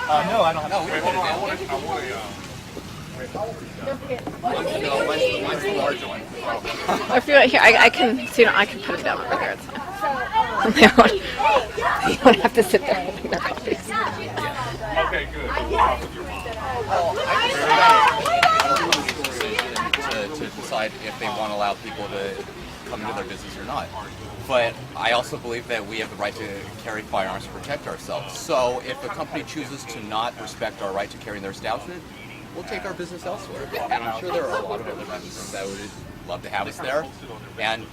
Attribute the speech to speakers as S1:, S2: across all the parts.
S1: No, I don't have.
S2: No, we don't
S3: I
S2: have
S3: want
S2: it.
S3: to.
S2: No, mine's the larger one.
S4: If you want here, I can see. I can put it down over there. It's fine. They won't have to sit there holding their coffees.
S3: Okay, good.
S2: To decide if they want to allow people to come into their business or not. But I also believe that we have the right to carry firearms to protect ourselves. So if a company chooses to not respect our right to carry in their establishment, we'll take our business elsewhere. And I'm sure there are a lot of other businesses that would love to have us there and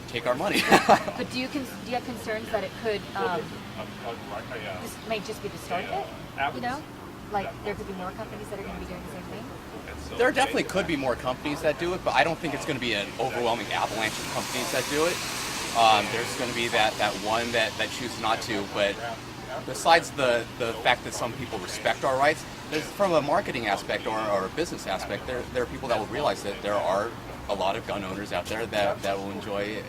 S2: take our money.
S5: But do you have concerns that it could this may just be the start of it? You know, like there could be more companies that are going to be doing the same thing.
S2: There definitely could be more companies that do it, but I don't think it's going to be an overwhelming avalanche of companies that do it. There's going to be that one that chooses not to, but besides the fact that some people respect our rights, there's, from a marketing aspect or a business aspect, there are people that will realize that there are a lot of gun owners out there that will enjoy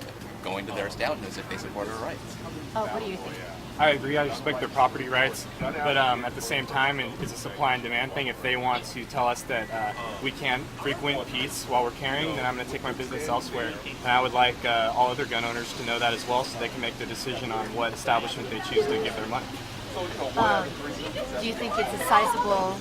S2: going to their establishments if they support our rights.
S5: Oh, what do you think?
S1: I agree. I respect their property rights, but at the same time, it's a supply and demand thing. If they want to tell us that we can't frequent Peet's while we're carrying, then I'm going to take my business elsewhere. And I would like all other gun owners to know that as well, so they can make the decision on what establishment they choose to give their money.
S5: Do you think it's a sizable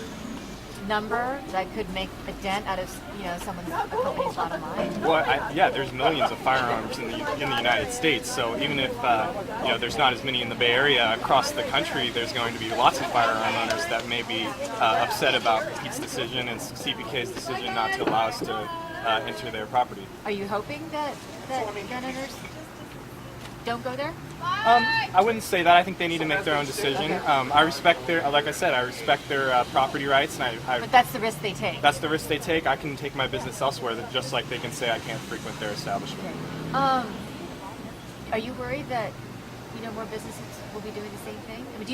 S5: number that could make a dent out of a company's bottom line?
S1: Well, yeah, there's millions of firearms in the United States. So even if there's not as many in the Bay Area, across the country, there's going to be lots of firearm owners that may be upset about Pete's decision and CPK's decision not to allow us to enter their property.
S5: Are you hoping that gun owners don't go there?
S1: I wouldn't say that. I think they need to make their own decision. I respect like I said, I respect their property rights, and
S5: But that's the risk they take.
S1: That's the risk they take. I can take my business elsewhere, just like they can say I can't frequent their establishment.
S5: Are you worried that more businesses will be doing the same thing? I mean, do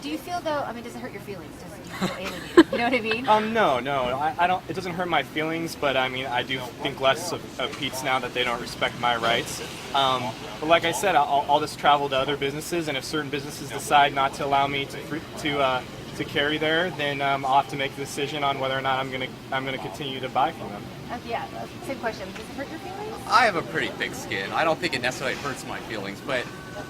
S5: you feel though? I mean, does it hurt your feelings? Does it feel alienated? You know what I mean?
S1: No. I don't. It doesn't hurt my feelings, but I mean, I do think less of Pete's now that they don't respect my rights. But like I said, I'll just travel to other businesses, and if certain businesses decide not to allow me to carry there, then I'll have to make a decision on whether or not I'm gonna continue to buy from them.
S5: Yeah, same question. Does it hurt your feelings?
S2: I have a pretty thick skin. I don't think it necessarily hurts my feelings, but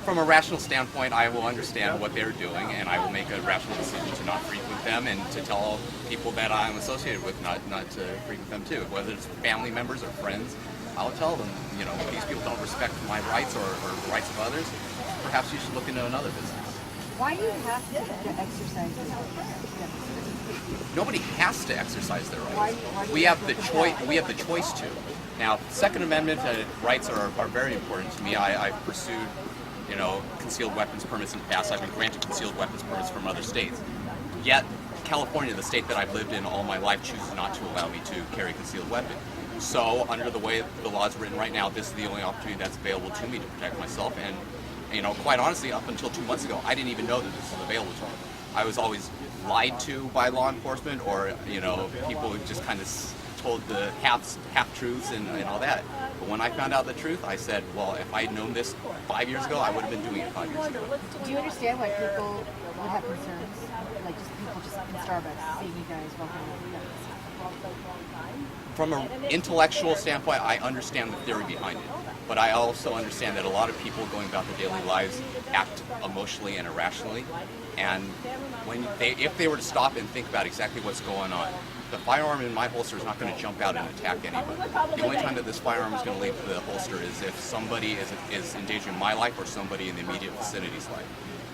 S2: from a rational standpoint, I will understand what they're doing, and I will make a rational decision to not frequent them and to tell people that I'm associated with not to frequent them too. Whether it's family members or friends, I'll tell them, these people don't respect my rights or the rights of others. Perhaps you should look into another business.
S5: Why do you have to exercise this right?
S2: Nobody has to exercise their rights. We have the choice. We have the choice to. Now, Second Amendment rights are very important to me. I've pursued, concealed weapons permits in the past. I've been granted concealed weapons permits from other states. Yet, California, the state that I've lived in all my life, chooses not to allow me to carry a concealed weapon. So, under the way the law is written right now, this is the only opportunity that's available to me to protect myself. And quite honestly, up until 2 months ago, I didn't even know that this was available to me. I was always lied to by law enforcement, or people who just kind of told the half-truths and all that. But when I found out the truth, I said, well, if I had known this 5 years ago, I would have been doing it 5 years ago.
S5: Do you understand why people would have concerns? Like just people just in Starbucks seeing you guys walking around with guns?
S2: From an intellectual standpoint, I understand the theory behind it. But I also understand that a lot of people going about their daily lives act emotionally and irrationally. And if they were to stop and think about exactly what's going on, the firearm in my holster is not going to jump out and attack anybody. The only time that this firearm is going to leave the holster is if somebody is endangering my life or somebody in the immediate vicinity's life.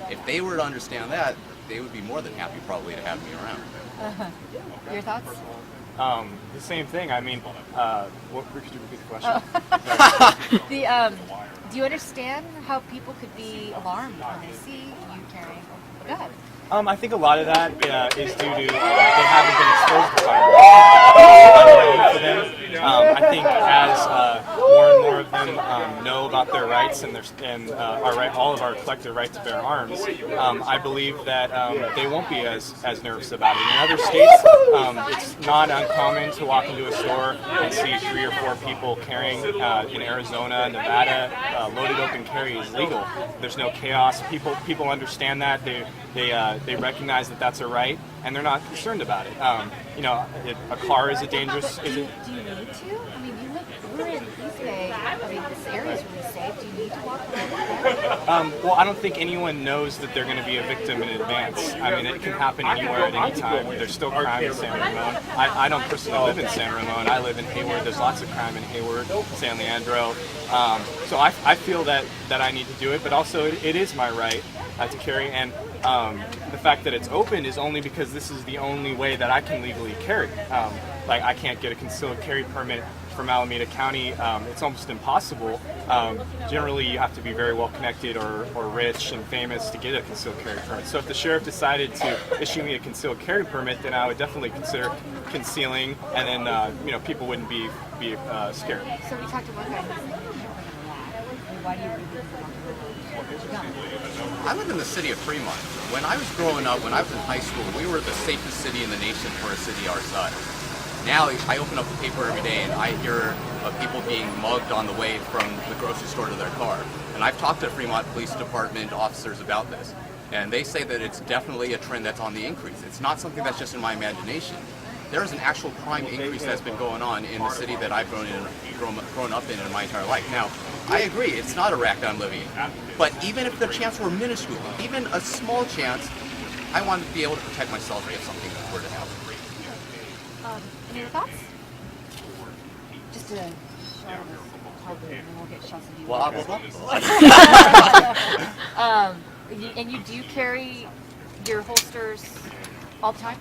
S2: If they were to understand that, they would be more than happy probably to have me around.
S5: Your thoughts?
S1: The same thing. I mean, could you repeat the question?
S5: Do you understand how people could be alarmed when they see you carrying a gun?
S1: I think a lot of that is due to they haven't been exposed to firearms. For them. I think as more and more of them know about their rights and our right, all of our collective right to bear arms, I believe that they won't be as nervous about it. In other states, it's not uncommon to walk into a store and see 3 or 4 people carrying. In Arizona, Nevada, loaded open carry is legal. There's no chaos. People understand that. They recognize that that's a right, and they're not concerned about it. A car is a dangerous.
S5: Do you need to? I mean, we're in East Bay. I mean, this area is really safe. Do you need to walk around like that?
S1: Well, I don't think anyone knows that they're going to be a victim in advance. I mean, it can happen anywhere at any time. There's still crime in San Ramon. I don't personally live in San Ramon. I live in Hayward. There's lots of crime in Hayward, San Leandro. So I feel that I need to do it, but also it is my right to carry. And the fact that it's open is only because this is the only way that I can legally carry. Like I can't get a concealed carry permit from Alameda County. It's almost impossible. Generally, you have to be very well connected or rich and famous to get a concealed carry permit. So if the sheriff decided to issue me a concealed carry permit, then I would definitely consider concealing, and then people wouldn't be scared.
S5: So we talked to one guy who's like, why do you read
S2: I live in the city of Fremont. When I was growing up, when I was in high school, we were the safest city in the nation for a city our size. Now I open up the paper every day and I hear of people being mugged on the way from the grocery store to their car. And I've talked to Fremont Police Department officers about this. And they say that it's definitely a trend that's on the increase. It's not something that's just in my imagination. There is an actual crime increase that's been going on in the city that I've grown up in my entire life. Now, I agree, it's not Iraq that I'm living in. But even if the chance were minuscule, even a small chance, I want to be able to protect myself if something were to happen.
S5: Any other thoughts? Just a hardly, and then we'll get shots of you.
S2: Blah, blah, blah.
S5: And you do carry your holsters all the time?